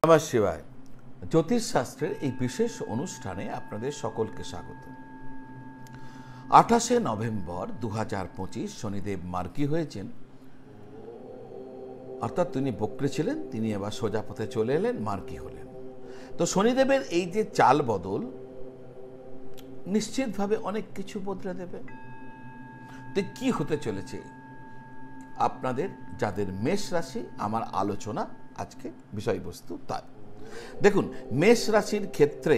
নমঃ শিবায়। জ্যোতিষশাস্ত্রের এই বিশেষ অনুষ্ঠানে আপনাদের সকলকে স্বাগত। 28শে নভেম্বর 2025 শনিদেব মার্গী হয়েছেন, অর্থাৎ তিনি বক্রী ছিলেন, তিনি এবার সোজা পথে চলে এলেন, মার্গী হলেন। তো শনিদেবের এই যে চাল বদল নিশ্চিতভাবে অনেক কিছু বদলে দেবে। তো কি হতে চলেছে আপনাদের যাদের মেষ রাশি, আমার আলোচনা আজকে বিষয়বস্তু তাই। দেখুন, মেষ রাশির ক্ষেত্রে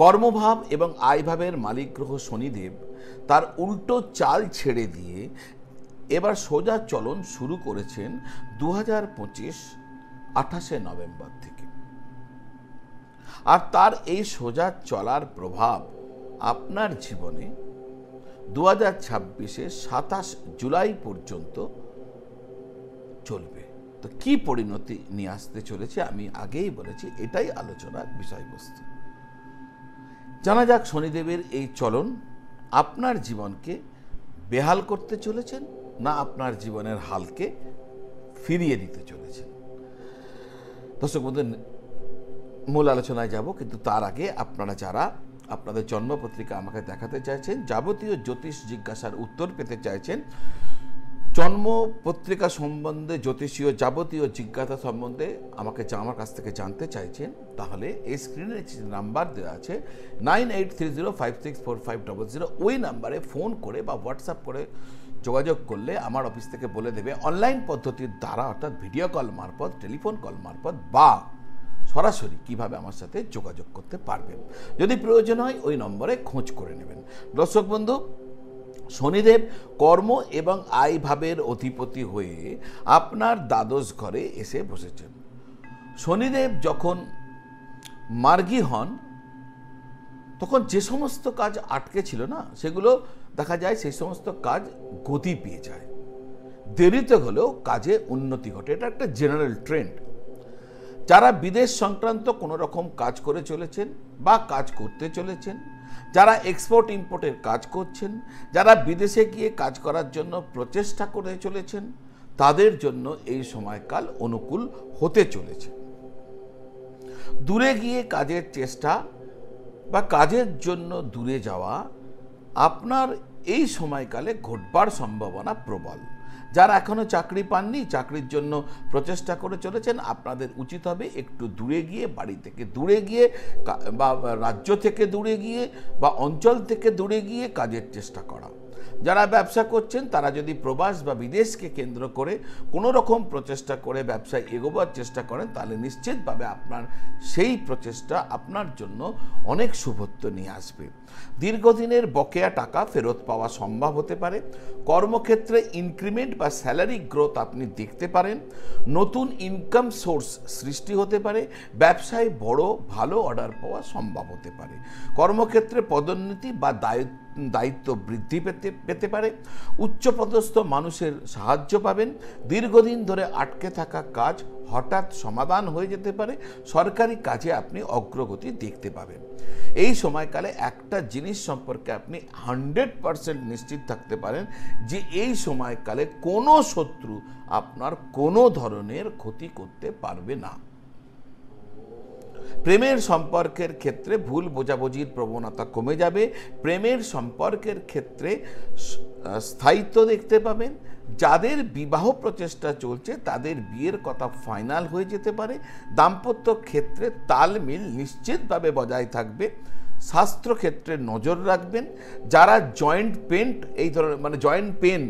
কর্মভাব এবং আয়ভাবের মালিক গ্রহ শনিদেব তার উল্টো চাল ছেড়ে দিয়ে এবার সোজা চলন শুরু করেছেন 2025 28শে নভেম্বর থেকে। আর তার এই সোজা চলার প্রভাব আপনার জীবনে 2026 27 জুলাই পর্যন্ত চলবে। তো কি পরিণতি নিয়ে আসতে চলেছে আমি আগেই বলেছি, এটাই আলোচনার বিষয়বস্তু। জানা যাক শনিদেবের এই চলন আপনার জীবনকে বেহাল করতে চলেছেন না আপনার জীবনের হালকে ফিরিয়ে দিতে চলেছেন। দর্শক বন্ধু, মূল আলোচনায় যাব, কিন্তু তার আগে আপনারা যারা আপনাদের জন্মপত্রিকা আমাকে দেখাতে চাইছেন, যাবতীয় জ্যোতিষ জিজ্ঞাসার উত্তর পেতে চাইছেন, জন্ম পত্রিকা সম্বন্ধে জ্যোতিষীয় যাবতীয় জিজ্ঞাসা সম্বন্ধে আমার কাছ থেকে জানতে চাইছেন, তাহলে এই স্ক্রিনে নাম্বার দেওয়া আছে 9830564500, ওই নাম্বারে ফোন করে বা হোয়াটসঅ্যাপ করে যোগাযোগ করলে আমার অফিস থেকে বলে দেবে অনলাইন পদ্ধতির দ্বারা, অর্থাৎ ভিডিও কল মারফত, টেলিফোন কল মারফত বা সরাসরি কিভাবে আমার সাথে যোগাযোগ করতে পারবেন। যদি প্রয়োজন হয় ওই নম্বরে খোঁজ করে নেবেন। দর্শক বন্ধু, শনিদেব কর্ম এবং আয় ভাবের অধিপতি হয়ে আপনার দ্বাদশ ঘরে এসে বসেছেন। শনিদেব যখন মার্গী হন তখন যে সমস্ত কাজ আটকে ছিল না, সেগুলো দেখা যায় সেই সমস্ত কাজ গতি পেয়ে যায়, দেরিতে হলেও কাজে উন্নতি ঘটে। এটা একটা জেনারেল ট্রেন্ড। যারা বিদেশ সংক্রান্ত কোনো রকম কাজ করে চলেছেন বা কাজ করতে চলেছেন, যারা এক্সপোর্ট ইম্পোর্টের কাজ করছেন, যারা বিদেশে গিয়ে কাজ করার জন্য প্রচেষ্টা করে চলেছেন, তাদের জন্য এই সময়কাল অনুকূল হতে চলেছে। দূরে গিয়ে কাজের চেষ্টা বা কাজের জন্য দূরে যাওয়া আপনার এই সময়কালে ঘটবার সম্ভাবনা প্রবল। যারা এখনো চাকরি পাননি, চাকরির জন্য প্রচেষ্টা করে চলেছেন, আপনাদের উচিত হবে একটু দূরে গিয়ে, বাড়ি থেকে দূরে গিয়ে বা রাজ্য থেকে দূরে গিয়ে বা অঞ্চল থেকে দূরে গিয়ে কাজের চেষ্টা করা। যারা ব্যবসা করছেন তারা যদি প্রবাস বা বিদেশকে কেন্দ্র করে কোনো রকম প্রচেষ্টা করে ব্যবসায় এগোবার চেষ্টা করেন, তাহলে নিশ্চিতভাবে আপনার সেই প্রচেষ্টা আপনার জন্য অনেক শুভত্ব নিয়ে আসবে। দীর্ঘদিনের বকেয়া টাকা ফেরত পাওয়া সম্ভব হতে পারে। কর্মক্ষেত্রে ইনক্রিমেন্ট বা স্যালারি গ্রোথ আপনি দেখতে পারেন। নতুন ইনকাম সোর্স সৃষ্টি হতে পারে। ব্যবসায় বড় ভালো অর্ডার পাওয়া সম্ভব হতে পারে। কর্মক্ষেত্রে পদোন্নতি বা দায়িত্ব বৃদ্ধি পেতে পারে। উচ্চপদস্থ মানুষের সাহায্য পাবেন। দীর্ঘদিন ধরে আটকে থাকা কাজ হঠাৎ সমাধান হয়ে যেতে পারে। সরকারি কাজে আপনি অগ্রগতি দেখতে পাবেন। এই সময়কালে একটা জিনিস সম্পর্কে আপনি 100% নিশ্চিত থাকতে পারেন যে এই সময়কালে কোনো শত্রু আপনার কোনো ধরনের ক্ষতি করতে পারবে না। প্রেমের সম্পর্কের ক্ষেত্রে ভুল বোঝাবুঝির প্রবণতা কমে যাবে। প্রেমের সম্পর্কের ক্ষেত্রে স্থায়িত্ব দেখতে পাবেন। যাদের বিবাহ প্রচেষ্টা চলছে তাদের বিয়ের কথা ফাইনাল হয়ে যেতে পারে। দাম্পত্য ক্ষেত্রে তালমিল নিশ্চিতভাবে বজায় থাকবে। স্বাস্থ্যক্ষেত্রে নজর রাখবেন। যারা জয়েন্ট পেন, এই ধরনের জয়েন্ট পেন,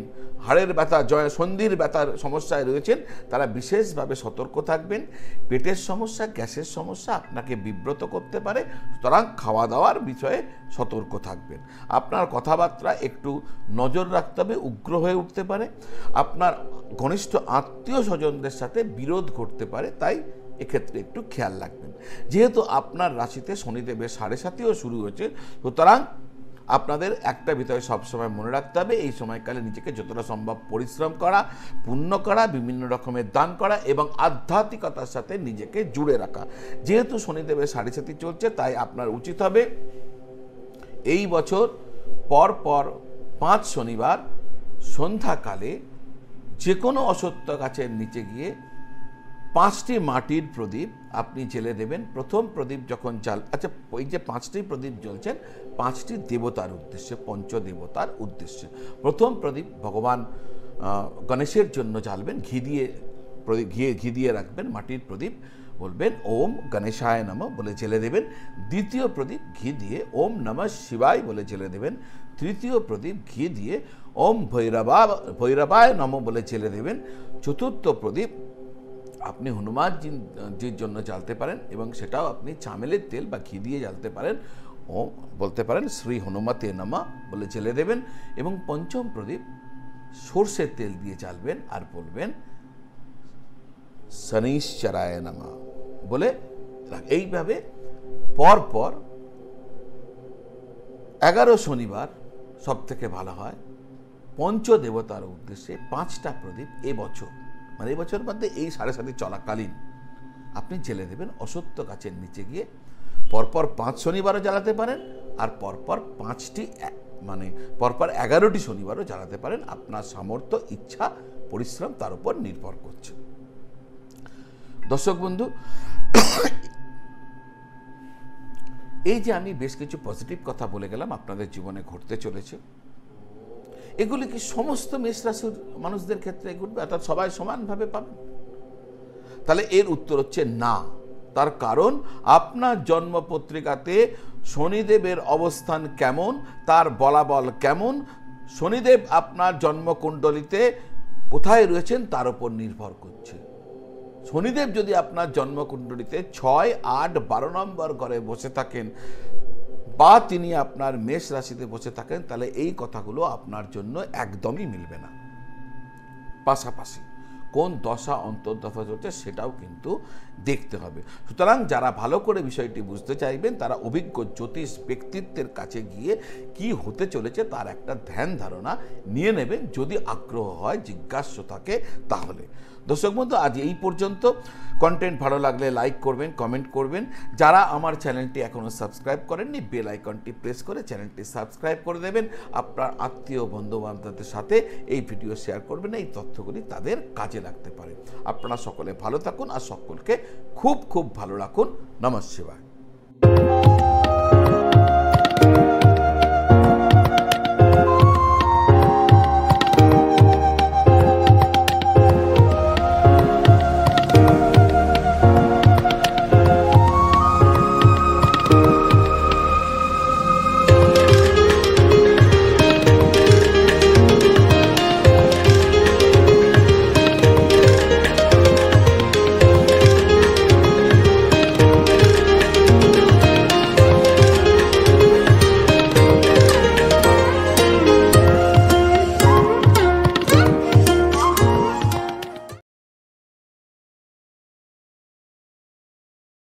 হাড়ের ব্যথা, সন্ধির ব্যথার সমস্যায় রয়েছেন, তারা বিশেষভাবে সতর্ক থাকবেন। পেটের সমস্যা, গ্যাসের সমস্যা আপনাকে বিব্রত করতে পারে, সুতরাং খাওয়া দাওয়ার বিষয়ে সতর্ক থাকবেন। আপনার কথাবার্তা একটু নজর রাখতে হবে, উগ্র হয়ে উঠতে পারে। আপনার ঘনিষ্ঠ আত্মীয় স্বজনদের সাথে বিরোধ ঘটতে পারে, তাই এক্ষেত্রে একটু খেয়াল রাখবেন। যেহেতু আপনার রাশিতে শনিদেবের 7.5ও শুরু হয়েছে, সুতরাং আপনাদের একটা বিষয় সবসময় মনে রাখতে হবে, এই সময়কালে নিজেকে যতটা সম্ভব পরিশ্রম করা, পুণ্য করা, বিভিন্ন রকমের দান করা এবং আধ্যাত্মিকতার সাথে নিজেকে জুড়ে রাখা। যেহেতু শনিদেবের 7.5 চলছে, তাই আপনার উচিত হবে এই বছর পর 5 শনিবার সন্ধ্যাকালে যে কোনো অশ্বত্থ গাছের নিচে গিয়ে 5টি মাটির প্রদীপ আপনি জেলে দেবেন। প্রথম প্রদীপ যখন আচ্ছা, ওই যে 5টি প্রদীপ জ্বলছেন 5টি দেবতার উদ্দেশ্যে, পঞ্চদেবতার উদ্দেশ্যে। প্রথম প্রদীপ ভগবান গণেশের জন্য জ্বালবেন, ঘি দিয়ে রাখবেন মাটির প্রদীপ, বলবেন ওম গণেশায় নমঃ বলে জেলে দেবেন। দ্বিতীয় প্রদীপ ঘি দিয়ে ওম নমঃ শিবায় বলে জেলে দেবেন। তৃতীয় প্রদীপ ঘি দিয়ে ওম ভৈরবায় নমঃ বলে জেলে দেবেন। চতুর্থ প্রদীপ আপনি হনুমানজির জন্য জ্বালতে পারেন, এবং সেটাও আপনি চামেলের তেল বা ঘি দিয়ে জ্বালতে পারেন। ও বলতে পারেন শ্রী হনুমতে নমঃ বলে জেলে দেবেন। এবং পঞ্চম প্রদীপ সর্ষের তেল দিয়ে জ্বালবেন আর বলবেন শনিশ্চরায় নমঃ বলে। এইভাবে পরপর 11 শনিবার সব থেকে ভালো হয় পঞ্চদেবতার উদ্দেশ্যে 5টা প্রদীপ এবছর, মানে এবছর মধ্যে এই 7.5 চলাকালীন আপনি জেলে দেবেন অশ্বত্থ গাছের নিচে গিয়ে। পরপর 5 শনিবারও জ্বালাতে পারেন, আর পরপর 11টি শনিবারও জ্বালাতে পারেন। আপনার সামর্থ্য, ইচ্ছা, পরিশ্রম তার উপর নির্ভর করছে। দর্শক বন্ধু, এই যে আমি বেশ কিছু পজিটিভ কথা বলে গেলাম আপনাদের জীবনে ঘটতে চলেছে, এগুলি কি সমস্ত মেষ রাশির মানুষদের ক্ষেত্রে ঘটবে, অর্থাৎ সবাই সমানভাবে পাবেন? তাহলে এর উত্তর হচ্ছে না। তার কারণ আপনার জন্মপত্রিকাতে শনিদেবের অবস্থান কেমন, তার বলাবল কেমন, শনিদেব আপনার জন্মকুণ্ডলিতে কোথায় রয়েছেন তার উপর নির্ভর করছে। শনিদেব যদি আপনার জন্মকুণ্ডলিতে 6, 8, 12 নম্বর ঘরে বসে থাকেন, বা তিনি আপনার মেষ রাশিতে বসে থাকেন, তাহলে এই কথাগুলো আপনার জন্য একদমই মিলবে না। পাশাপাশি কোন দশা অন্তর্দশা চলছে সেটাও কিন্তু দেখতে হবে। সুতরাং যারা ভালো করে বিষয়টি বুঝতে চাইবেন তারা অভিজ্ঞ জ্যোতিষ ব্যক্তিত্বের কাছে গিয়ে কি হতে চলেছে তার একটা ধ্যান ধারণা নিয়ে নেবেন, যদি আগ্রহ হয়, জিজ্ঞাসা থাকে তাহলে। দর্শক বন্ধু, আজ এই পর্যন্ত। কন্টেন্ট ভালো লাগলে লাইক করবেন, কমেন্ট করবেন। যারা আমার চ্যানেলটি এখনও সাবস্ক্রাইব করেননি, বেল আইকনটি প্রেস করে চ্যানেলটি সাবস্ক্রাইব করে দেবেন। আপনার আত্মীয় বন্ধু বান্ধবদের সাথে এই ভিডিও শেয়ার করবেন, এই তথ্যগুলি তাদের কাজে লাগতে পারে। আপনারা সকলে ভালো থাকুন আর সকলকে খুব খুব ভালো রাখুন। নমঃ শিবায়।